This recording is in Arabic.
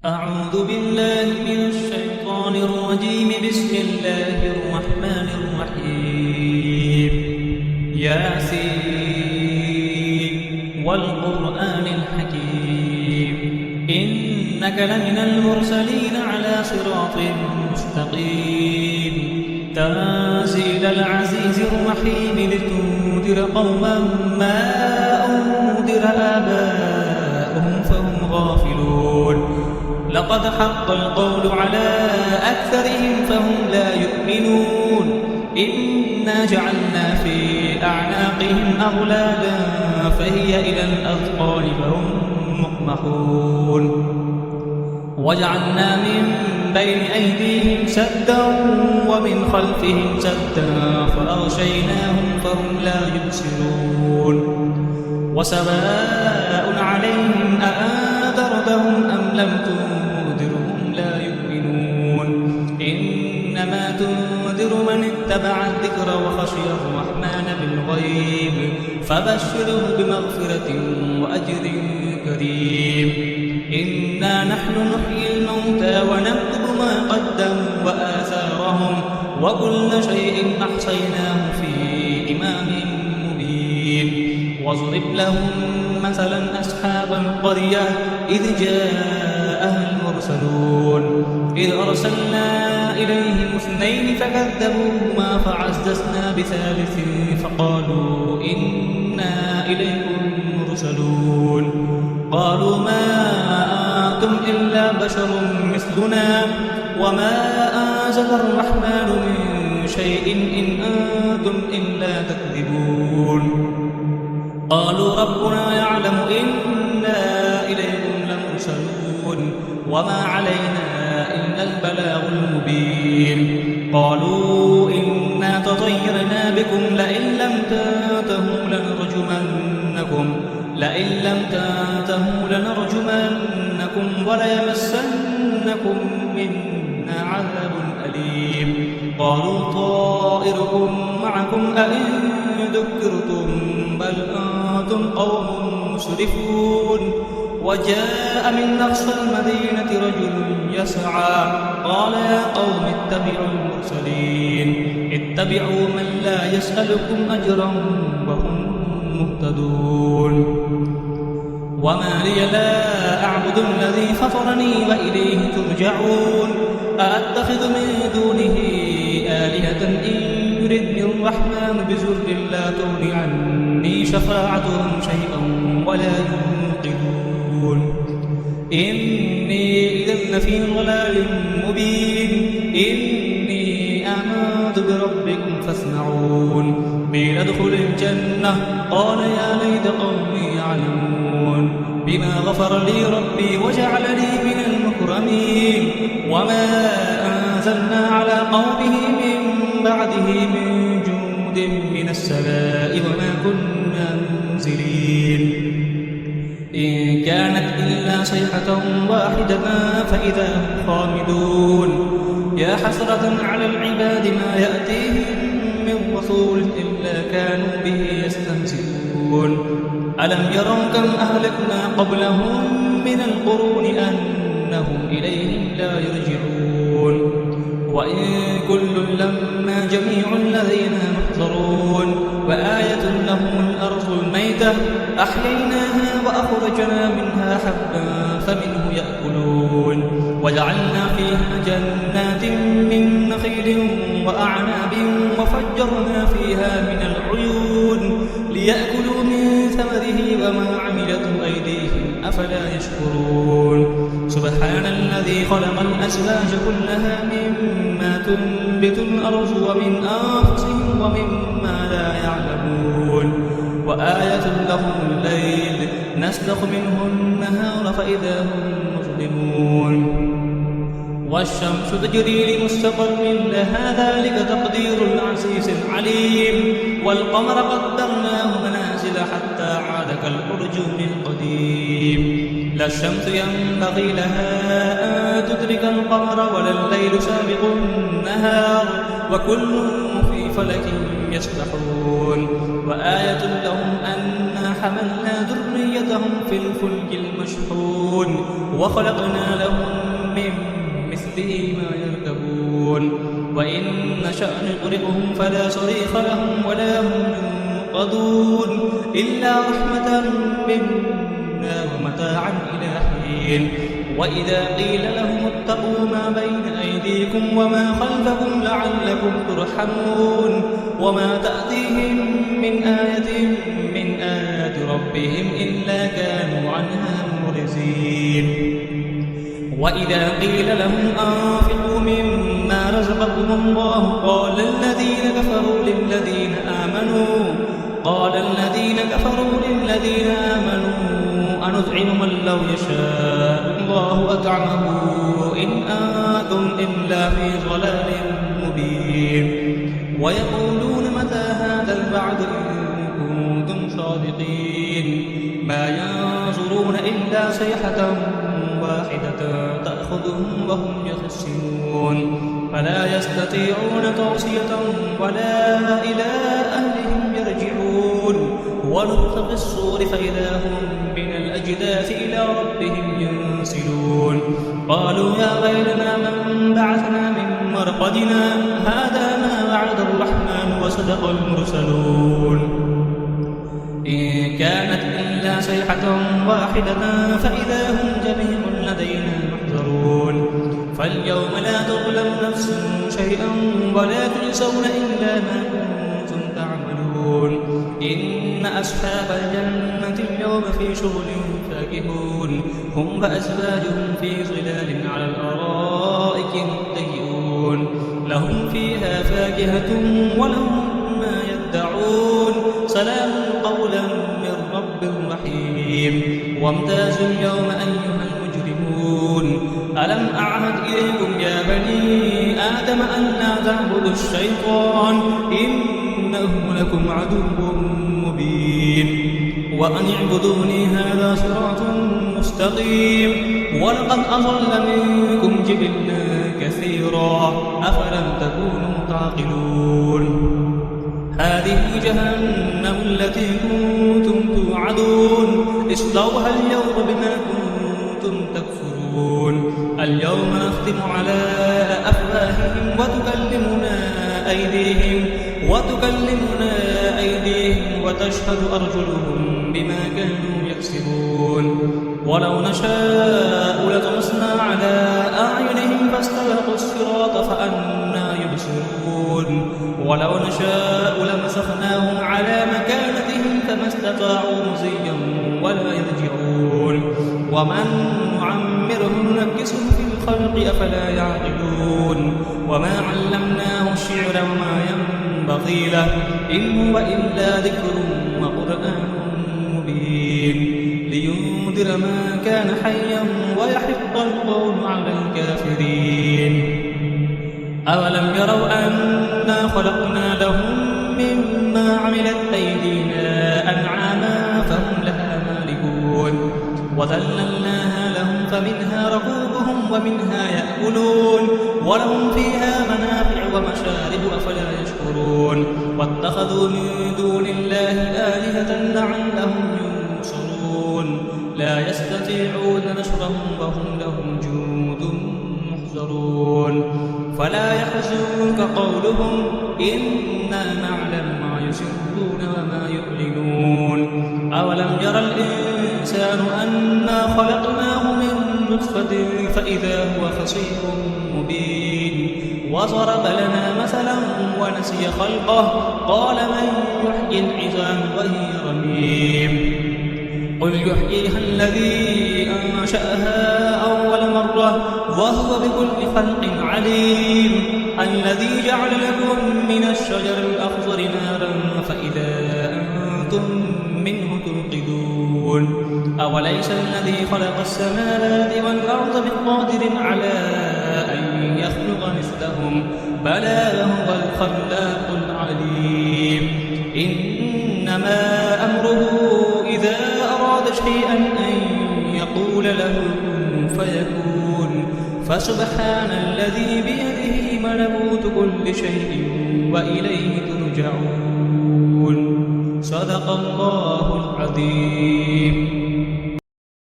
أعوذ بالله من الشيطان الرجيم. بسم الله الرحمن الرحيم. ياسين والقرآن الحكيم إنك لمن المرسلين على صراط مستقيم. تنزيل العزيز الرحيم لتنذر قوما ما أنذر آباؤهم فهم غافلون. لقد حق القول على أكثرهم فهم لا يؤمنون. إنا جعلنا في أعناقهم أغلالا فهي إلى الأذقان فهم مقمحون. وجعلنا من بين أيديهم سدا ومن خلفهم سدا فأغشيناهم فهم لا يبصرون. وسواء عليهم أأنذرتهم أم لم تنذرهم لا يؤمنون. إنما تنذر من اتبع الذكر وخشي الرحمن بالغيب فبشره بمغفرة وأجر كريم. إنا نحن نحيي الموتى ونكتب ما قدموا وآثارهم وكل شيء أحصيناه في إمام مبين. واضرب لهم مثلا أصحاب القرية إذ جاءها المرسلون إذ أرسلنا إليهم اثنين فكذبوهما فعززنا بثالث فقالوا إنا إليكم مرسلون. قالوا ما أنتم إلا بشر مثلنا وما أنزل الرحمن من شيء إن أنتم إلا تكذبون. قالوا ربنا يعلم إنا إليكم لمرسلون وما علينا إلا البلاغ المبين. قالوا إنا تطيرنا بكم لئن لم تنتهوا لنرجمنكم وليمسنكم منا عذاب أليم. قالوا طائركم معكم أئن ذكرتم بل أنتم قوم مسرفون. وجاء من أقصى المدينة رجل يسعى قال يا قوم اتبعوا المرسلين اتبعوا من لا يسألكم أجرا وهم مهتدون. وما لي لا أعبد الذي فطرني وإليه ترجعون. أأتخذ من دونه آلهة إن يردني الرحمن بضر لا تغن عني شفاعتهم شيئا ولا ينقذون. إني إذا لفي ضلال مبين. إني آمنت بربكم فاسمعون. قيل ادخل الجنة قال يا ليت قومي يعلمون بما غفر لي ربي وجعلني من المكرمين. وما أنزلنا على قومه من بعده من جند من السماء وما كنا منزلين. إن كانت إلا صيحة واحدة فإذا هم خامدون. يا حسرة على العباد ما يأتيهم من رسول إلا كانوا به يستهزئون. ألم يروا كم أهلكنا قبلهم من القرون أنهم إليهم لا يرجعون. وإن كل لما جميع لدينا محضرون. وآية لهم الأرض الميتة أحييناها وأخرجنا منها حبا فمنه يأكلون. وجعلنا فيها جنات من نخيل وأعناب وفجرنا فيها من العيون ليأكلوا من ثمره وما عملته أيديهم أفلا يشكرون. سبحان الذي خلق الأزواج كلها مما تنبت الأرض ومن أنفسهم ومما لا يعلمون. وآية لهم الليل نسلخ منه النهار فإذا هم مظلمون. والشمس تجري لمستقر لها ذلك تقدير العزيز العليم. والقمر قدرناه منازل حتى عاد كالأرجون القديم. لا الشمس ينبغي لها أن تدرك القمر ولا الليل سابق النهار وكل في فلك يسبحون. وآية لهم أنا حملنا ذريتهم في الفلك المشحون وخلقنا لهم به ما يركبون وإن نشأ نغرقهم فلا صريخ لهم ولا هم ينقذون إلا رحمة منا ومتاعا إلى حين وإذا قيل لهم اتقوا ما بين أيديكم وما خلفكم لعلكم ترحمون وما تأتيهم من آية من آيات ربهم إلا كانوا عنها معرضين وإذا قيل لهم أنفقوا مما رزقكم الله قال الذين كفروا للذين آمنوا أنطعم من لو يشاء الله أطعمه إن أنتم إلا في ضلال مبين ويقولون متى هذا الوعد إن كنتم صادقين ما ينظرون إلا صيحة واحدة تأخذهم وهم يخصمون فلا يستطيعون توصية ولا إلى أهلهم يرجعون ونفخ في الصور فإذا هم من الأجداث إلى ربهم ينسلون قالوا يا ويلنا من بعثنا من مرقدنا هذا ما وعد الرحمن وصدق المرسلون إن كانت إلا صيحة واحدة فإذا هم جميع لدينا محضرون فاليوم لا تظلم نفس شيئا ولا تجزون إلا ما كنتم تعملون إن أصحاب الجنة اليوم في شغل فاكهون هم وأزواجهم في ظلال على الأرائك متكئون لهم فيها فاكهة ولهم ما يدعون سلام قولا من رب رحيم وامتازوا اليوم أيها المجرمون ألم أعهد إليكم يا بني آدم أن لا تعبدوا الشيطان إنه لكم عدو مبين وأن اعبدوني هذا صراط مستقيم ولقد أضل منكم جبلا كثيرا أفلم تكونوا تعقلون هذه جهنم التي كنتم توعدون اصلوها اليوم بما كنتم تكفرون اليوم نختم على أفواههم وتكلمنا أيديهم وتشهد أرجلهم بما كانوا يكسبون ولو نشاء لطمسنا على أعينهم فاستبقوا الصراط فأنى يبصرون ولو نشاء لمسخناهم على مكانتهم فما استطاعوا مزيا ولا يرجعون ومن نعمره ننكسه في الخلق أفلا يعقلون وما علمناه الشعر وما ينبغي له إن هو إلا ذكر وقرآن مبين لينذر ما كان حيا ويحق القول على الكافرين أولم يروا أنا خلقنا لهم مما عملت أيدينا أنعاما فهم لها مالكون وذللناها لهم فمنها ركوبهم ومنها يأكلون ولهم فيها منافع ومشارب أفلا يشكرون واتخذوا من دون الله آلهة لعلهم ينصرون لا يستطيعون نصرهم وهم لهم جند محضرون فلا يحزنك قولهم إنا نعلم ما يسرون وما يعلنون أولم يرى الإنسان أنا خلقناه من نطفة فإذا هو خصيم مبين وضرب لنا مثلا ونسي خلقه قال من يحيي العظام وهي رميم قل يحييها الذي أنشأها أول مرة وهو بكل خلق عليم الذي جعل لكم من الشجر الأخضر نارا فإذا أنتم منه توقدون أوليس الذي خلق السماوات والأرض بقادر على أن يخلق مثلهم بلى هو الخلاق العليم إنما أمره إذا أراد شيئا أن يقول له كن فيكون فسبحان الذي بيده ملكوت كل شيء وإليه ترجعون صدق الله العظيم.